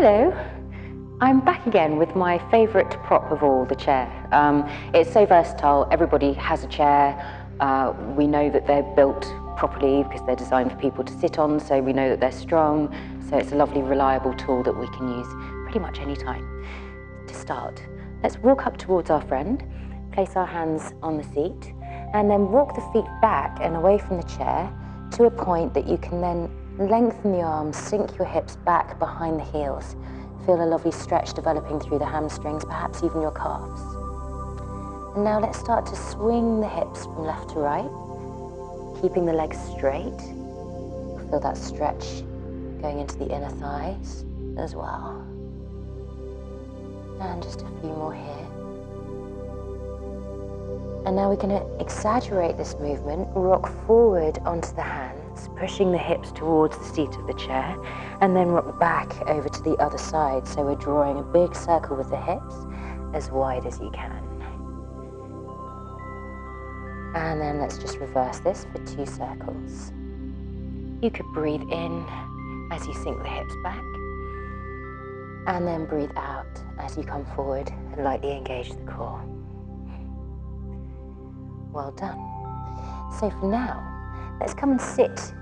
Hello, I'm back again with my favourite prop of all, the chair. It's so versatile, everybody has a chair. We know that they're built properly because they're designed for people to sit on, so we know that they're strong. So it's a lovely, reliable tool that we can use pretty much any time. To start, let's walk up towards our friend, place our hands on the seat, and then walk the feet back and away from the chair to a point that you can then lengthen the arms, sink your hips back behind the heels. Feel a lovely stretch developing through the hamstrings, perhaps even your calves. And now let's start to swing the hips from left to right, keeping the legs straight. Feel that stretch going into the inner thighs as well. And just a few more here. And now we're going to exaggerate this movement, rock forward onto the hands, pushing the hips towards the seat of the chair, and then rock back over to the other side. So we're drawing a big circle with the hips as wide as you can. And then let's just reverse this for 2 circles. You could breathe in as you sink the hips back, and then breathe out as you come forward and lightly engage the core. Well done. So for now, let's come and sit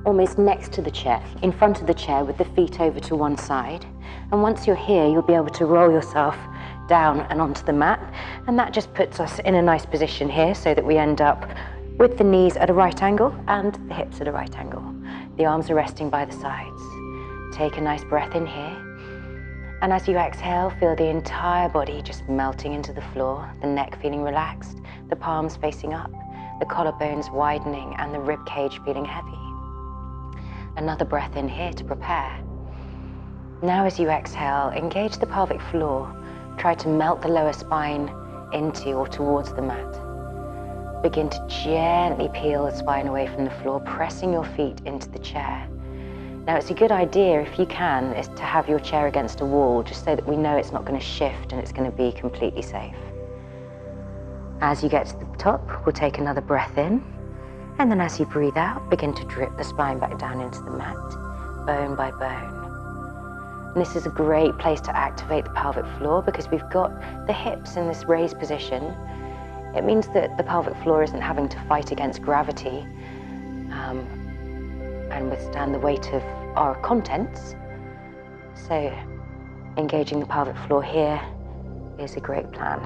almost next to the chair, in front of the chair with the feet over to one side. And once you're here, you'll be able to roll yourself down and onto the mat. And that just puts us in a nice position here so that we end up with the knees at a right angle and the hips at a right angle. The arms are resting by the sides. Take a nice breath in here. And as you exhale, feel the entire body just melting into the floor, the neck feeling relaxed, the palms facing up, the collarbones widening, and the rib cage feeling heavy. Another breath in here to prepare. Now as you exhale, engage the pelvic floor. Try to melt the lower spine into or towards the mat. Begin to gently peel the spine away from the floor, pressing your feet into the chair. Now it's a good idea, if you can, is to have your chair against a wall, just so that we know it's not going to shift and it's going to be completely safe. As you get to the top, we'll take another breath in, and then as you breathe out, begin to drip the spine back down into the mat, bone by bone. And this is a great place to activate the pelvic floor because we've got the hips in this raised position. It means that the pelvic floor isn't having to fight against gravity and withstand the weight of our contents. So engaging the pelvic floor here is a great plan.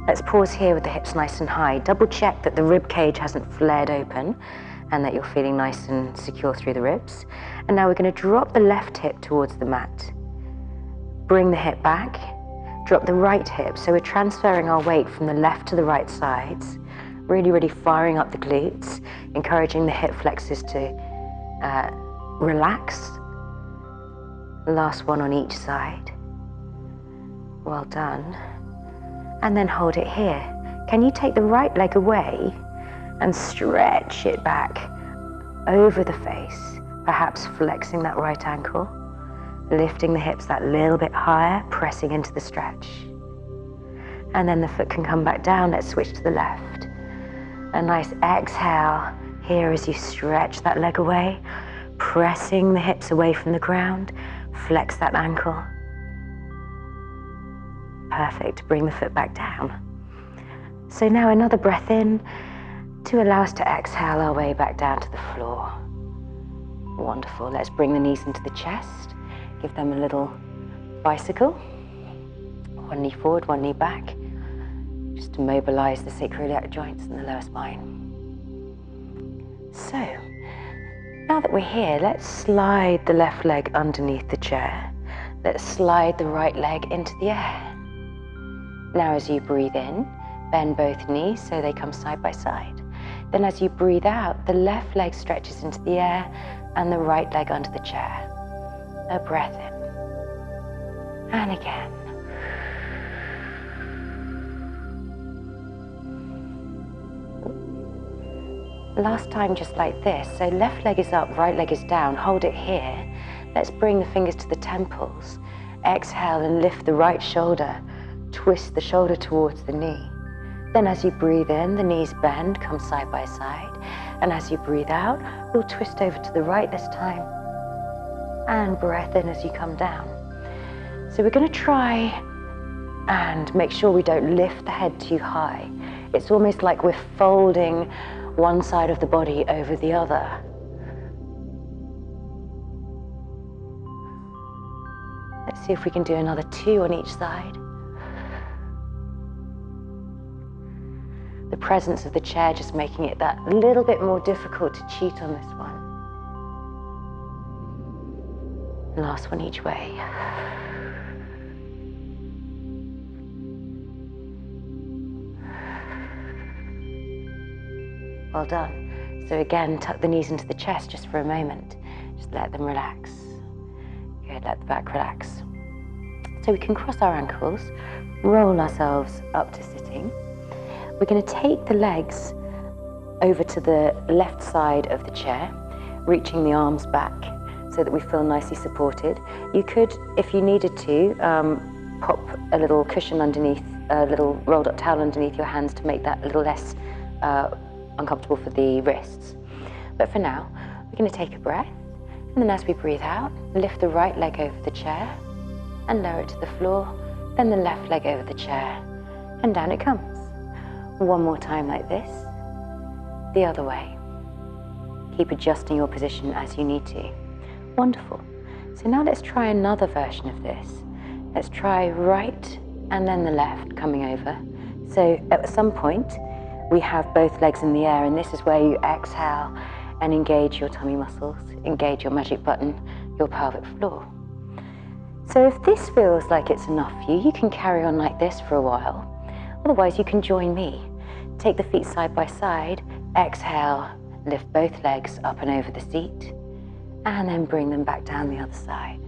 Let's pause here with the hips nice and high. Double check that the rib cage hasn't flared open and that you're feeling nice and secure through the ribs. And now we're going to drop the left hip towards the mat. Bring the hip back, drop the right hip. So we're transferring our weight from the left to the right sides, really firing up the glutes, encouraging the hip flexors to relax. Last one on each side. Well done. And then hold it here. Can you take the right leg away and stretch it back over the face, perhaps flexing that right ankle, lifting the hips that little bit higher, pressing into the stretch. And then the foot can come back down. Let's switch to the left. A nice exhale here as you stretch that leg away, pressing the hips away from the ground, flex that ankle. Perfect, bring the foot back down. So now another breath in to allow us to exhale our way back down to the floor. Wonderful, let's bring the knees into the chest, give them a little bicycle. One knee forward, one knee back, just to mobilize the sacroiliac joints and the lower spine. So, now that we're here, let's slide the left leg underneath the chair. Let's slide the right leg into the air. Now as you breathe in, bend both knees so they come side by side. Then as you breathe out, the left leg stretches into the air and the right leg under the chair. A breath in. And again. Last time just like this. So left leg is up, right leg is down. Hold it here. Let's bring the fingers to the temples. Exhale and lift the right shoulder. Twist the shoulder towards the knee. Then as you breathe in, the knees bend, come side by side. And as you breathe out, we'll twist over to the right this time. and breath in as you come down. So we're going to try and make sure we don't lift the head too high. It's almost like we're folding one side of the body over the other. Let's see if we can do another 2 on each side. The presence of the chair just making it that little bit more difficult to cheat on this one. Last one each way. Well done. So again, tuck the knees into the chest just for a moment. Just let them relax. Good, let the back relax. So we can cross our ankles, roll ourselves up to sitting. We're going to take the legs over to the left side of the chair, reaching the arms back so that we feel nicely supported. You could, if you needed to, pop a little cushion underneath, a little rolled up towel underneath your hands to make that a little less uncomfortable for the wrists. But for now, we're going to take a breath, and then as we breathe out, lift the right leg over the chair and lower it to the floor, then the left leg over the chair, and down it comes. One more time like this, the other way. Keep adjusting your position as you need to. Wonderful. So now let's try another version of this. Let's try right and then the left coming over. So at some point, we have both legs in the air, and this is where you exhale and engage your tummy muscles, engage your magic button, your pelvic floor. So if this feels like it's enough for you, you can carry on like this for a while. Otherwise, you can join me. Take the feet side by side, exhale, lift both legs up and over the seat, and then bring them back down the other side.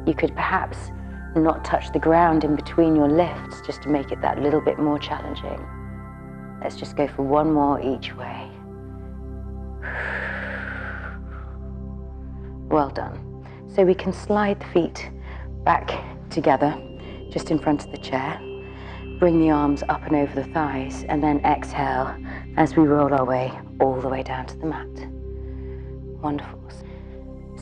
You could perhaps not touch the ground in between your lifts just to make it that little bit more challenging. Let's just go for one more each way. Well done. So we can slide the feet back together just in front of the chair. Bring the arms up and over the thighs, and then exhale as we roll our way all the way down to the mat. Wonderful.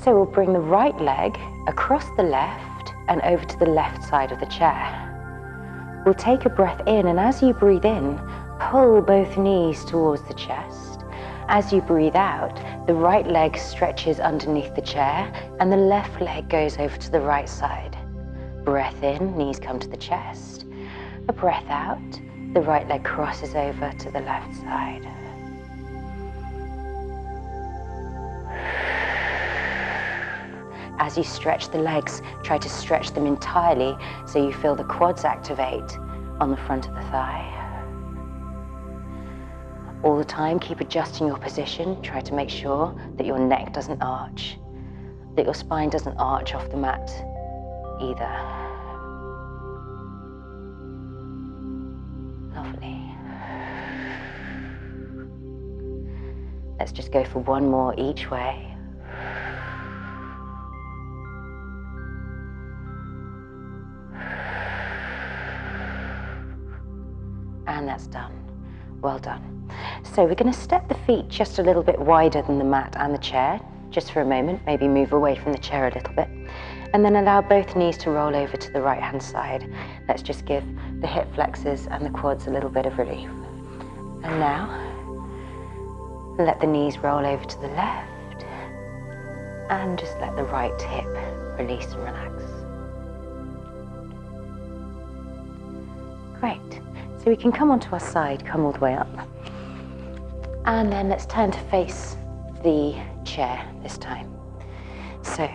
So we'll bring the right leg across the left and over to the left side of the chair. We'll take a breath in, and as you breathe in, pull both knees towards the chest. As you breathe out, the right leg stretches underneath the chair and the left leg goes over to the right side. Breath in, knees come to the chest. A breath out, the right leg crosses over to the left side. As you stretch the legs, try to stretch them entirely so you feel the quads activate on the front of the thigh. All the time, keep adjusting your position. Try to make sure that your neck doesn't arch, that your spine doesn't arch off the mat either. Lovely. Let's just go for one more each way. And that's done. Well done. So we're going to step the feet just a little bit wider than the mat and the chair, just for a moment, maybe move away from the chair a little bit, and then allow both knees to roll over to the right hand side. Let's just give the hip flexors and the quads a little bit of relief. And now, let the knees roll over to the left, and just let the right hip release and relax. Great. So we can come onto our side, come all the way up. And then let's turn to face the chair this time. So,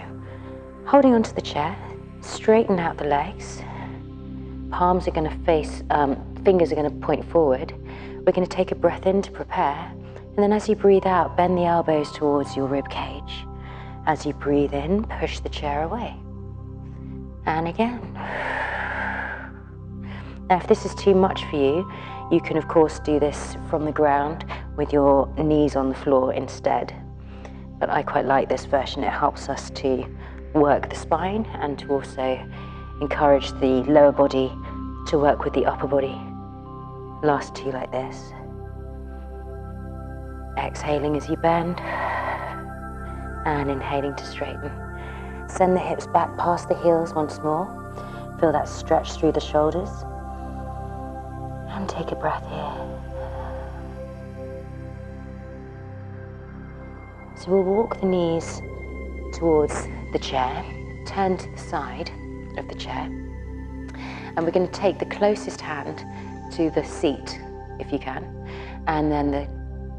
holding onto the chair, straighten out the legs. Palms are going to face, fingers are going to point forward. We're going to take a breath in to prepare. And then as you breathe out, bend the elbows towards your rib cage. As you breathe in, push the chair away. And again. Now, if this is too much for you, you can of course do this from the ground with your knees on the floor instead. But I quite like this version. It helps us to work the spine and to also encourage the lower body to work with the upper body Last two like this. Exhaling as you bend and inhaling to straighten. Send the hips back past the heels once more. Feel that stretch through the shoulders. And take a breath here. So we'll walk the knees towards the chair, turn to the side of the chair, and we're going to take the closest hand to the seat, if you can, and then the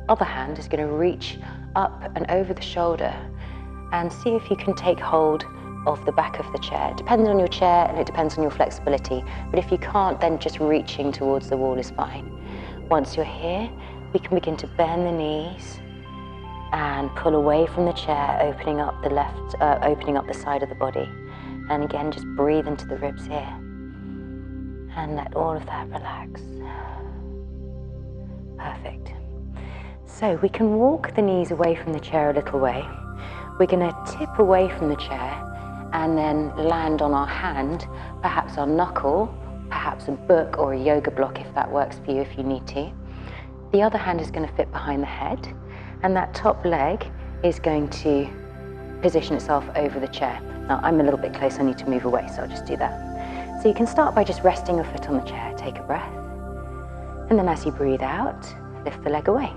other hand is going to reach up and over the shoulder and see if you can take hold of the back of the chair. It depends on your chair and it depends on your flexibility, but if you can't, then just reaching towards the wall is fine. Once you're here, we can begin to bend the knees and pull away from the chair, opening up the side of the body. And again, just breathe into the ribs here and let all of that relax. Perfect. So we can walk the knees away from the chair a little way. We're going to tip away from the chair and then land on our hand, perhaps our knuckle, perhaps a book or a yoga block if that works for you if you need to. The other hand is going to fit behind the head, and that top leg is going to position itself over the chair. Now I'm a little bit close, I need to move away, so I'll just do that. So you can start by just resting your foot on the chair, take a breath, and then as you breathe out, lift the leg away.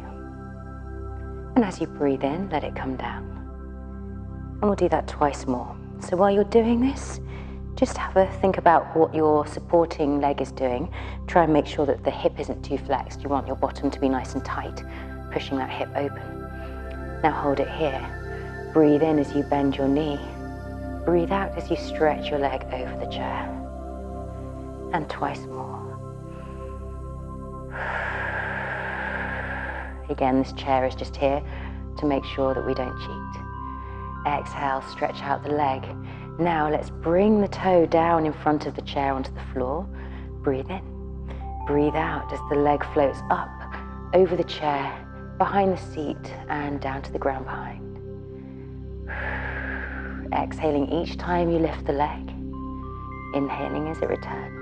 And as you breathe in, let it come down. And we'll do that twice more. So while you're doing this, just have a think about what your supporting leg is doing. Try and make sure that the hip isn't too flexed. You want your bottom to be nice and tight, pushing that hip open. Now hold it here. Breathe in as you bend your knee. Breathe out as you stretch your leg over the chair. And twice more. Again, this chair is just here to make sure that we don't cheat. Exhale, stretch out the leg. Now let's bring the toe down in front of the chair onto the floor. Breathe in. Breathe out as the leg floats up over the chair, behind the seat, and down to the ground behind. Exhaling each time you lift the leg. Inhaling as it returns.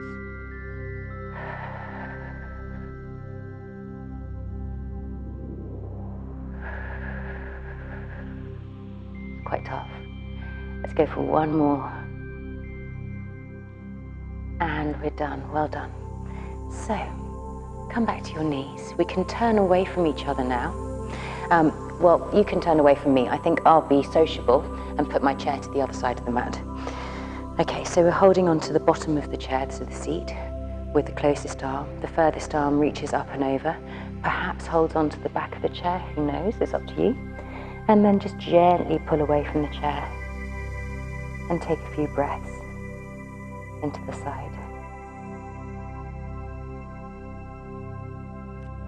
Quite tough. Let's go for one more. And we're done. Well done. So, come back to your knees. We can turn away from each other now. Well, you can turn away from me. I think I'll be sociable and put my chair to the other side of the mat. Okay, so we're holding on to the bottom of the chair, so the seat, with the closest arm. The furthest arm reaches up and over, perhaps holds on to the back of the chair, who knows, it's up to you. And then just gently pull away from the chair and take a few breaths into the side.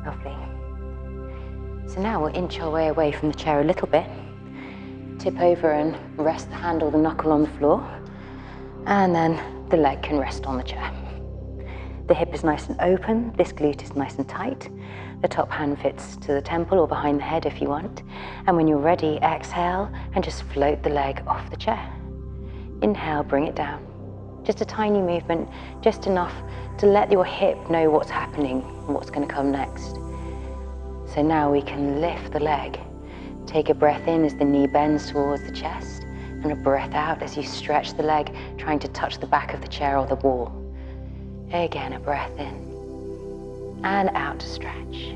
Lovely. So now we'll inch our way away from the chair a little bit, tip over and rest the hand or the knuckle on the floor, and then the leg can rest on the chair. The hip is nice and open, this glute is nice and tight. The top hand fits to the temple or behind the head if you want. And when you're ready, exhale and just float the leg off the chair. Inhale, bring it down. Just a tiny movement, just enough to let your hip know what's happening and what's going to come next. So now we can lift the leg. Take a breath in as the knee bends towards the chest, and a breath out as you stretch the leg, trying to touch the back of the chair or the wall. Again, a breath in and out to stretch.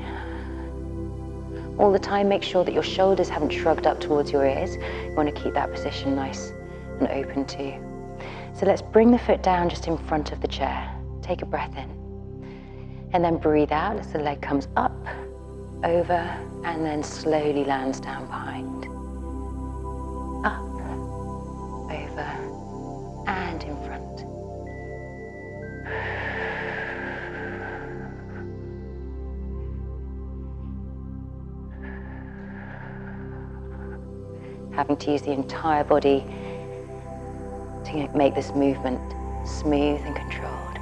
All the time, make sure that your shoulders haven't shrugged up towards your ears. You want to keep that position nice and open too. So let's bring the foot down just in front of the chair. Take a breath in. And then breathe out as the leg comes up, over, and then slowly lands down behind. Up, over, and in front. Having to use the entire body to make this movement smooth and controlled.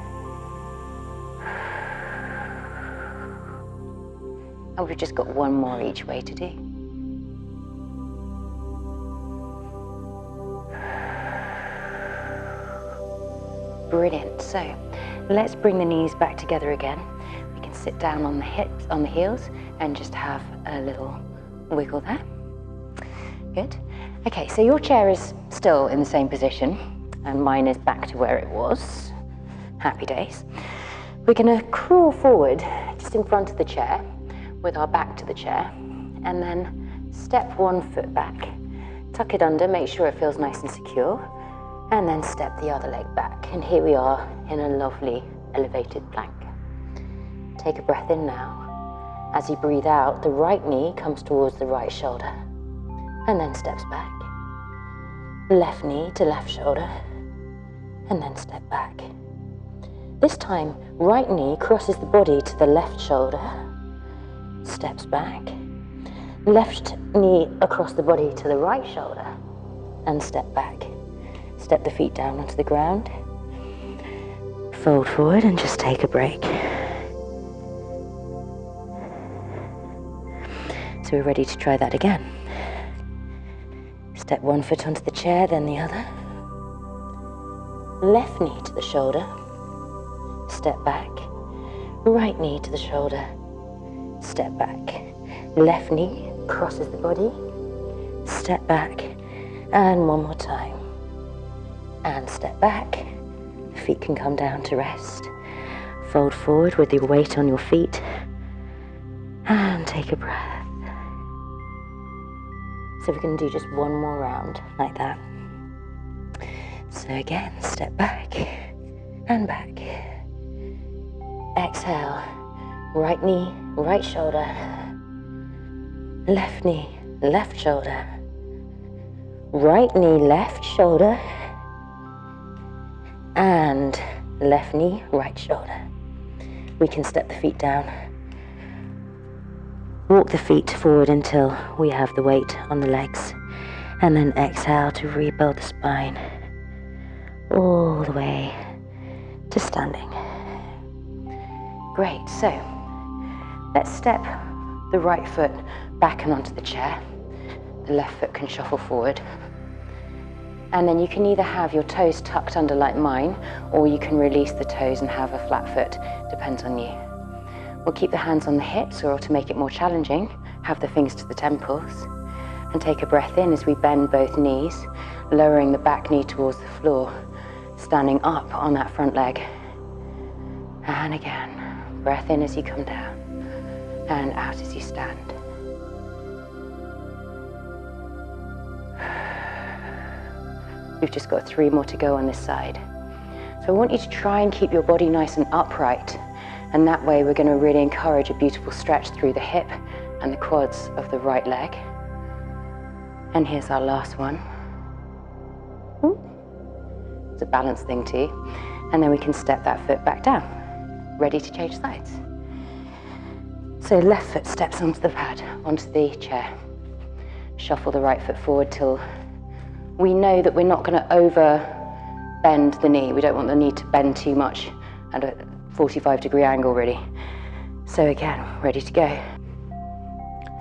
And we've just got one more each way to do. Brilliant. So let's bring the knees back together again. We can sit down on the hips, on the heels, and just have a little wiggle there. Good. Okay, so your chair is still in the same position, and mine is back to where it was. Happy days. We're gonna crawl forward just in front of the chair with our back to the chair, and then step one foot back. Tuck it under, make sure it feels nice and secure, and then step the other leg back. And here we are in a lovely elevated plank. Take a breath in now. As you breathe out, the right knee comes towards the right shoulder and then steps back. Left knee to left shoulder and then step back. This time, right knee crosses the body to the left shoulder, steps back. Left knee across the body to the right shoulder and step back. Step the feet down onto the ground. Fold forward and just take a break. So we're ready to try that again. Step one foot onto the chair, then the other. Left knee to the shoulder. Step back. Right knee to the shoulder. Step back. Left knee crosses the body. Step back. And one more time. And step back. The feet can come down to rest. Fold forward with your weight on your feet. And take a breath. So we're going to do just one more round like that. So again, step back and back. Exhale, right knee, right shoulder. Left knee, left shoulder. Right knee, left shoulder. And left knee, right shoulder. We can step the feet down. Walk the feet forward until we have the weight on the legs, and then exhale to rebuild the spine all the way to standing. Great, so let's step the right foot back and onto the chair. The left foot can shuffle forward. And then you can either have your toes tucked under like mine, or you can release the toes and have a flat foot, depends on you. We'll keep the hands on the hips, or to make it more challenging, have the fingers to the temples. And take a breath in as we bend both knees, lowering the back knee towards the floor, standing up on that front leg. And again, breath in as you come down, and out as you stand. We've just got 3 more to go on this side. So I want you to try and keep your body nice and upright. And that way we're going to really encourage a beautiful stretch through the hip and the quads of the right leg. And here's our last one. It's a balance thing too. And then we can step that foot back down. Ready to change sides. So left foot steps onto the pad, onto the chair. Shuffle the right foot forward till we know that we're not going to over bend the knee. We don't want the knee to bend too much at a 45-degree angle really. So again, ready to go.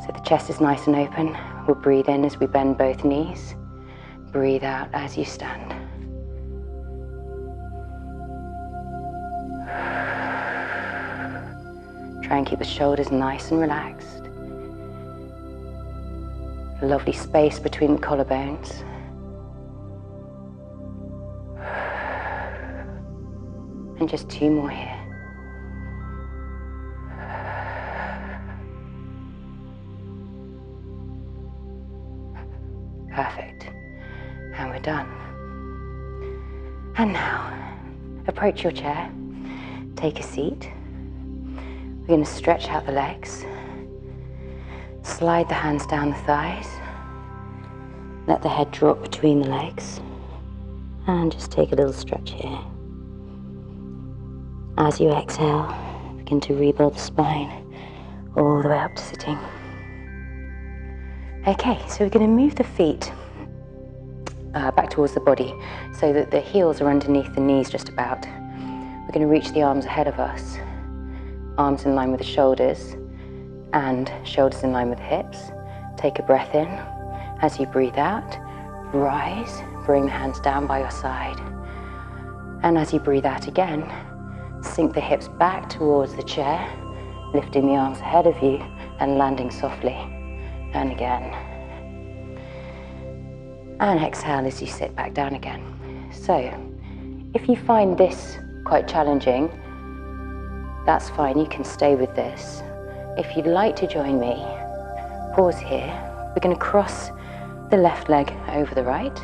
So the chest is nice and open. We'll breathe in as we bend both knees. Breathe out as you stand. Try and keep the shoulders nice and relaxed. A lovely space between the collarbones. And just 2 more here. Perfect. And we're done. And now, approach your chair. Take a seat. We're going to stretch out the legs. Slide the hands down the thighs. Let the head drop between the legs. And just take a little stretch here. As you exhale, begin to rebuild the spine all the way up to sitting. Okay, so we're going to move the feet back towards the body so that the heels are underneath the knees just about. We're going to reach the arms ahead of us, arms in line with the shoulders and shoulders in line with the hips. Take a breath in. As you breathe out, rise, bring the hands down by your side. And as you breathe out again, sink the hips back towards the chair lifting the arms ahead of you and landing softly. And again. And exhale as you sit back down again. So, if you find this quite challenging, that's fine, you can stay with this. If you'd like to join me, pause here. We're going to cross the left leg over the right.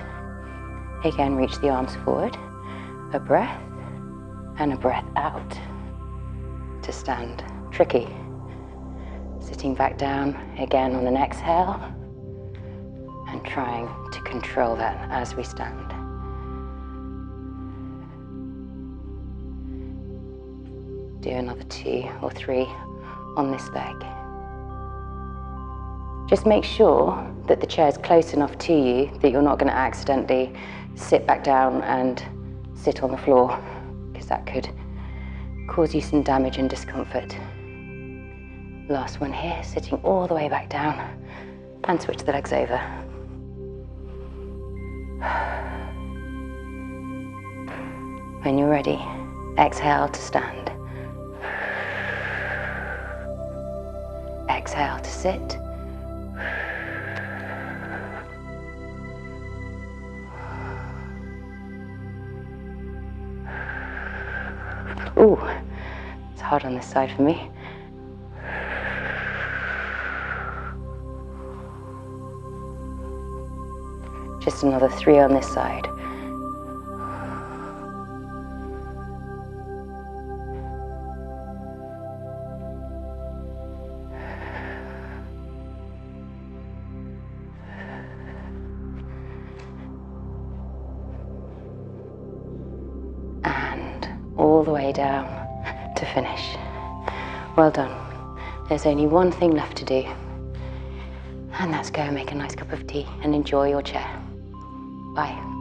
Again, reach the arms forward. A breath and a breath out to stand. Tricky. Sitting back down again on an exhale and trying to control that as we stand. Do another 2 or 3 on this leg. Just make sure that the chair is close enough to you that you're not going to accidentally sit back down and sit on the floor, because that could cause you some damage and discomfort. Last one here, sitting all the way back down, and switch the legs over. When you're ready, exhale to stand. Exhale to sit. Ooh, it's hard on this side for me. Just another 3 on this side. And all the way down to finish. Well done. There's only one thing left to do, and that's go and make a nice cup of tea and enjoy your chair. Bye.